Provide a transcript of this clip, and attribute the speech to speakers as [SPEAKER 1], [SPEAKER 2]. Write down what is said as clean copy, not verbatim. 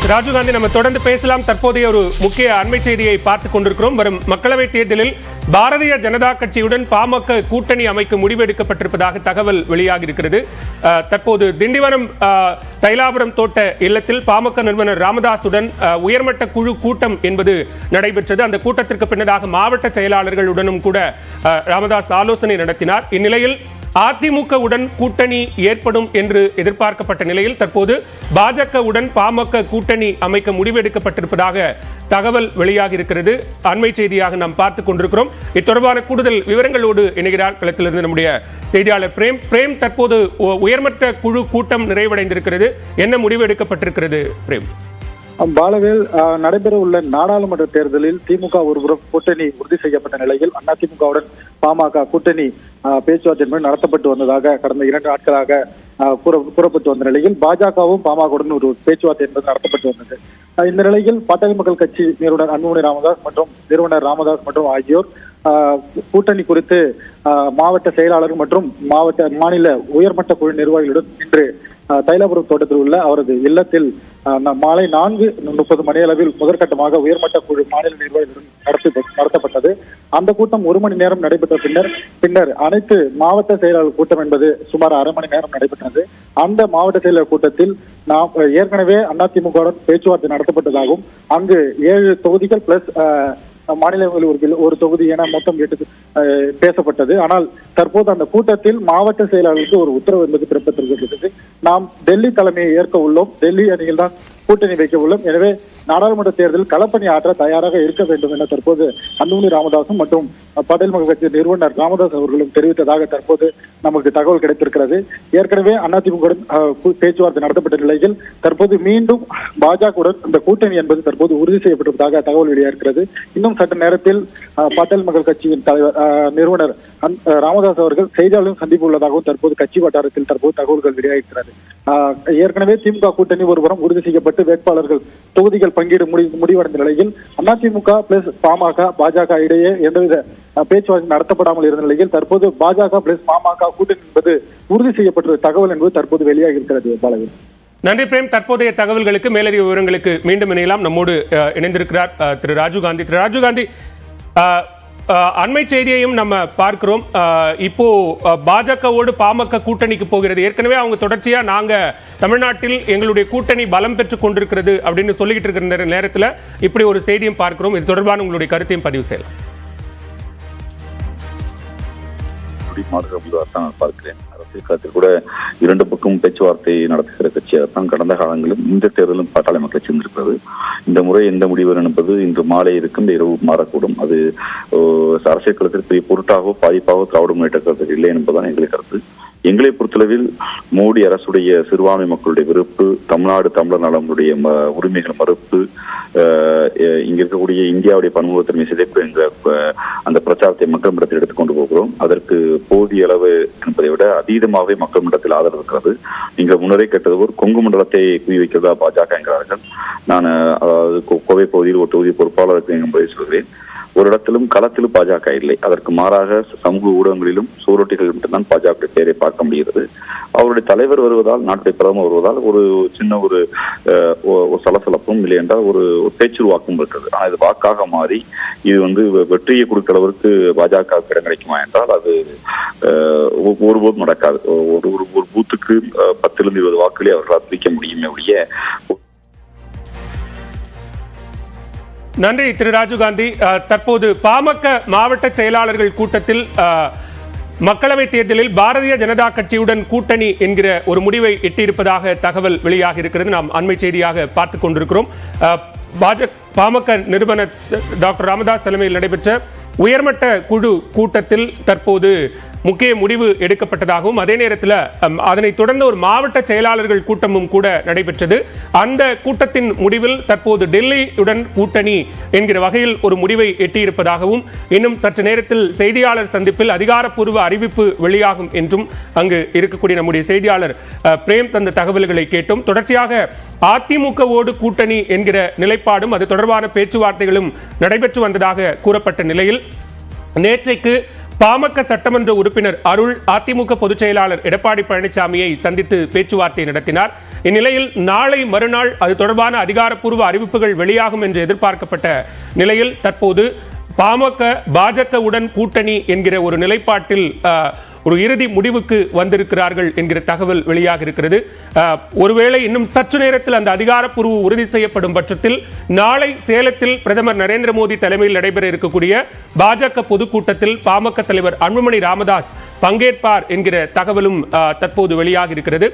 [SPEAKER 1] ராஜீவ்காந்தி, நம்ம தொடர்ந்து பேசலாம். தற்போதைய ஒரு முக்கிய அண்மை செய்தியை பார்த்துக் கொண்டிருக்கிறோம். வரும் மக்களவைத் தேர்தலில் பாரதிய ஜனதா கட்சியுடன் பாமக கூட்டணி அமைக்க முடிவெடுக்கப்பட்டிருப்பதாக தகவல் வெளியாகி இருக்கிறது. தற்போது திண்டிவனம் தைலாபுரம் தோட்ட இல்லத்தில் பாமக நிறுவனர் ராமதாசுடன் உயர்மட்ட குழு கூட்டம் என்பது நடைபெற்றது. அந்த கூட்டத்திற்கு பின்னதாக மாவட்ட செயலாளர்களுடனும் கூட ராமதாஸ் ஆலோசனை நடத்தினார். இந்நிலையில் அதிமுகவுடன் கூட்டணி ஏற்படும் என்று எதிர்பார்க்கப்பட்ட நிலையில் தற்போது பாஜகவுடன் பாமக கூட்டணி அமைக்க முடிவெடுக்கப்பட்டிருப்பதாக தகவல் வெளியாகி இருக்கிறது. அண்மை செய்தியாக நாம் பார்த்துக் கொண்டிருக்கிறோம். இத்தொடர்பான கூடுதல் விவரங்களோடு இணைகிறார் களத்திலிருந்து நம்முடைய செய்தியாளர் பிரேம். தற்போது உயர்மட்ட குழு கூட்டம் நிறைவடைந்திருக்கிறது. என்ன முடிவு எடுக்கப்பட்டிருக்கிறது பிரேம்?
[SPEAKER 2] பாலவேல், நடைபெற உள்ள நாடாளுமன்ற தேர்தலில் திமுக ஒருபுறம் கூட்டணி உறுதி செய்யப்பட்ட நிலையில் அதிமுகவுடன் பாமக கூட்டணி பேச்சுவார்த்தை என்பது நடத்தப்பட்டு வந்ததாக கடந்த 2 நாட்களாக கூறப்பட்டு வந்த நிலையில் பாஜகவும் பாமகவுடன் ஒரு பேச்சுவார்த்தை என்பது நடத்தப்பட்டு வந்தது. இந்த நிலையில் பாட்டாளி மக்கள் கட்சி நிறுவனர் அன்புமணி ராமதாஸ் மற்றும் நிறுவனர் ராமதாஸ் மற்றும் ஆகியோர் கூட்டணி குறித்து மாவட்ட செயலாளர் மற்றும் மாநில உயர்மட்ட குழு நிர்வாகிகளுடன் இன்று தைலாபுரம் தோட்டத்தில் உள்ள அவரது இல்லத்தில் மாலை 4:30 மணி அளவில் முதற்கட்டமாக உயர்மட்ட குழு மாநில நிர்வாகிகளுடன் நடத்தப்பட்டது. அந்த கூட்டம் 1 மணி நேரம் நடைபெற்ற பின்னர் அனைத்து மாவட்ட செயலாளர் கூட்டம் என்பது சுமார் அரை மணி நேரம் நடைபெற்றது. அந்த மாவட்ட செயலாளர் கூட்டத்தில் நாம் ஏற்கனவே அதிமுகவுடன் பேச்சுவார்த்தை நடத்தப்பட்டதாகவும் அங்கு 7 தொகுதிகள் பிளஸ் மாநிலங்களில் ஒரு தொகுதி என மொத்தம் 8 பேசப்பட்டது. ஆனால் தற்போது அந்த கூட்டத்தில் மாவட்ட செயலாளருக்கு ஒரு உத்தரவு என்பது பிறப்பித்திருக்கிறது. நாம் டெல்லி தலைமையை ஏற்க உள்ளோம், டெல்லி அணியில் தான் கூட்டணி வைக்க உள்ளோம். எனவே நாடாளுமன்ற தேர்தலில் களப்பணி ஆற்ற தயாராக இருக்க வேண்டும் என தற்போது அன்புமணி ராமதாசும் மற்றும் பாட்டாளி மக்கள் கட்சி நிறுவனர் ராமதாஸ் அவர்களும் தெரிவித்ததாக தற்போது நமக்கு தகவல் கிடைத்திருக்கிறது. ஏற்கனவே அதிமுகவுடன் பேச்சுவார்த்தை நடத்தப்பட்ட நிலையில் தற்போது மீண்டும் பாஜகவுடன் இந்த கூட்டணி என்பது தற்போது உறுதி செய்யப்பட்டிருப்பதாக தகவல் வெளியாகிறது. இன்னும் சற்று நேரத்தில் பாட்டாளி மக்கள் கட்சியின் தலைவர் நிறுவனர் ராமதாஸ் அவர்கள் செய்தியாளர்களும் சந்திப்பு உள்ளதாகவும் தற்போது கட்சி வட்டாரத்தில் தற்போது தகவல்கள் வெளியாகிறது. ஏற்கனவே திமுக கூட்டணி ஒருபுறம் உறுதி செய்யப்பட்டு வேட்பாளர்கள் தொகுதிகள் பங்கீடு முடிவடைந்த நிலையில் அதிமுக பிளஸ் பாமக பாஜக இடையே எந்தவித பேச்சுவார்த்தை நடத்தப்படாமல் இருந்த நிலையில் தற்போது பாஜக பிளஸ் பாமக கூட்டணி என்பது உறுதி செய்யப்பட்டுள்ள தகவல் என்பது தற்போது வெளியாகி இருக்கிறது. பாலகன்,
[SPEAKER 1] நன்றி பிரேம். தற்போதைய தகவல்களுக்கு மேலதிக விவரங்களுக்கு மீண்டும் இணையலாம். நம்மோடு இணைந்திருக்கிறார் திரு ராஜீவ்காந்தி. திரு ராஜீவ்காந்தி, அண்மை செய்தியையும் நம்ம பார்க்கிறோம். இப்போ பாஜகவோடு பாமக கூட்டணிக்கு போகிறது. ஏற்கனவே அவங்க தொடர்ச்சியா நாங்க தமிழ்நாட்டில் எங்களுடைய கூட்டணி பலம் பெற்றுக் கொண்டிருக்கிறது அப்படின்னு சொல்லிக்கிட்டு இருக்கிற நேரத்தில் இப்படி ஒரு செய்தியும் பார்க்கிறோம். இது தொடர்பான உங்களுடைய கருத்தையும் பதிவு செய்யலாம்.
[SPEAKER 3] பார்க்கிறேன். அரசியல் களத்தில் கூட 2 பக்கம் பேச்சுவார்த்தை நடத்துகிற கட்சியாகத்தான் கடந்த காலங்களிலும் இந்த தேர்தலும் பாட்டாளி மக்கள் சேர்ந்திருக்கிறது. இந்த முறை எந்த முடிவு என்பது இன்று மாலை இருக்கும், இரவு மாறக்கூடும். அது அரசியல் களத்தில் பெரிய பொருட்டாகவோ பாதிப்பாகவோ திராவிட முன்னேற்ற கழகத்தில் இல்லை என்பதுதான் எங்களை கருத்து. எங்களை பொறுத்தளவில் மோடி அரசுடைய சிறுபான்மை மக்களுடைய வெறுப்பு, தமிழர் நலனுடைய உரிமைகள் மறுப்பு, இங்க இருக்கக்கூடிய இந்தியாவுடைய பன்முகத்தன்மை சிதைப்பு என்ற அந்த பிரச்சாரத்தை மக்கள் மன்றத்தில் எடுத்துக்கொண்டு போகிறோம். அதற்கு போதிய அளவு என்பதை விட அதீதமாகவே மக்கள் மன்றத்தில் ஆதரவு இருக்கிறது. நீங்கள் முன்னரே கேட்டது ஒரு கொங்கு மண்டலத்தை குவி வைக்கிறதா பாஜக என்கிறார்கள். நான் அதாவது கோவை பகுதியில் ஒரு தொகுதி பொறுப்பாளருக்கு என்பதை சொல்கிறேன். ஒரு இடத்திலும் களத்திலும் பாஜக இல்லை. அதற்கு மாறாக சமூக ஊடகங்களிலும் சுவரொட்டிகள் மட்டும்தான் பாஜக பெயரை பார்க்க முடிகிறது. அவருடைய தலைவர் வருவதால், நாட்டுடைய பிரதமர் வருவதால் ஒரு சின்ன ஒரு சலசலப்பும் இல்லை என்றால் ஒரு பேச்சுருவாக்கும் இருக்கிறது. ஆனால் இது வாக்காக மாறி இது வெற்றியை கொடுக்கிற அளவிற்கு பாஜக இடம் கிடைக்குமா என்றால் அது ஒருபோதும் நடக்காது. ஒரு பூத்துக்கு 10 20 வாக்குகளை அவர்களால் பிரிக்க முடியுமே ஒழிய.
[SPEAKER 1] நன்றி திரு ராஜீவ்காந்தி. தற்போது பாமக மாவட்ட செயலாளர்கள் கூட்டத்தில் மக்களவை தேர்தலில் பாரதிய ஜனதா கட்சியுடன் கூட்டணி என்கிற ஒரு முடிவை எட்டியிருப்பதாக தகவல் வெளியாகி இருக்கிறது. நாம் அண்மை செய்தியாக பார்த்துக் கொண்டிருக்கிறோம். பாமக நிறுவனர் டாக்டர் ராமதாஸ் தலைமையில் நடைபெற்ற உயர்மட்ட குழு கூட்டத்தில் தற்போது முக்கிய முடிவு எடுக்கப்பட்டதாகவும் அதே நேரத்தில் அதனைத் தொடர்ந்து ஒரு மாவட்ட செயலாளர்கள் கூட்டமும் கூட நடைபெற்றது. அந்த கூட்டத்தின் முடிவில் தற்போது டெல்லியுடன் கூட்டணி என்கிற வகையில் ஒரு முடிவை எட்டியிருப்பதாகவும் இன்னும் சற்று நேரத்தில் செய்தியாளர் சந்திப்பில் அதிகாரப்பூர்வ அறிவிப்பு வெளியாகும் என்றும் அங்கு இருக்கக்கூடிய நம்முடைய செய்தியாளர் பிரேம் தந்த தகவல்களை கேட்டோம். தொடர்ச்சியாக அதிமுகவோடு கூட்டணி என்கிற நிலைப்பாடும் அது தொடர்பான பேச்சுவார்த்தைகளும் நடைபெற்று வந்ததாக கூறப்பட்ட நிலையில் நேற்றைக்கு பாமக சட்டமன்ற உறுப்பினர் அருள் அதிமுக பொதுச் செயலாளர் எடப்பாடி பழனிசாமியை சந்தித்து பேச்சுவார்த்தை நடத்தினார். இந்நிலையில் நாளை மறுநாள் அது தொடர்பான அதிகாரப்பூர்வ அறிவிப்புகள் வெளியாகும் என்று எதிர்பார்க்கப்பட்ட நிலையில் தற்போது பாஜகவுடன் கூட்டணி என்கிற ஒரு நிலைப்பாட்டில் ஒரு இறுதி முடிவுக்கு வந்திருக்கிறார்கள் என்கிற தகவல் வெளியாக இருக்கிறது. ஒருவேளை இன்னும் சற்று நேரத்தில் அந்த அதிகாரப்பூர்வ உறுதி செய்யப்படும் பட்சத்தில் நாளை சேலத்தில் பிரதமர் நரேந்திர மோடி தலைமையில் நடைபெற இருக்கக்கூடிய பாஜக பொதுக்கூட்டத்தில் பாமக தலைவர் அன்புமணி ராமதாஸ் பங்கேற்பார் என்கிற தகவலும் தற்போது வெளியாக இருக்கிறது.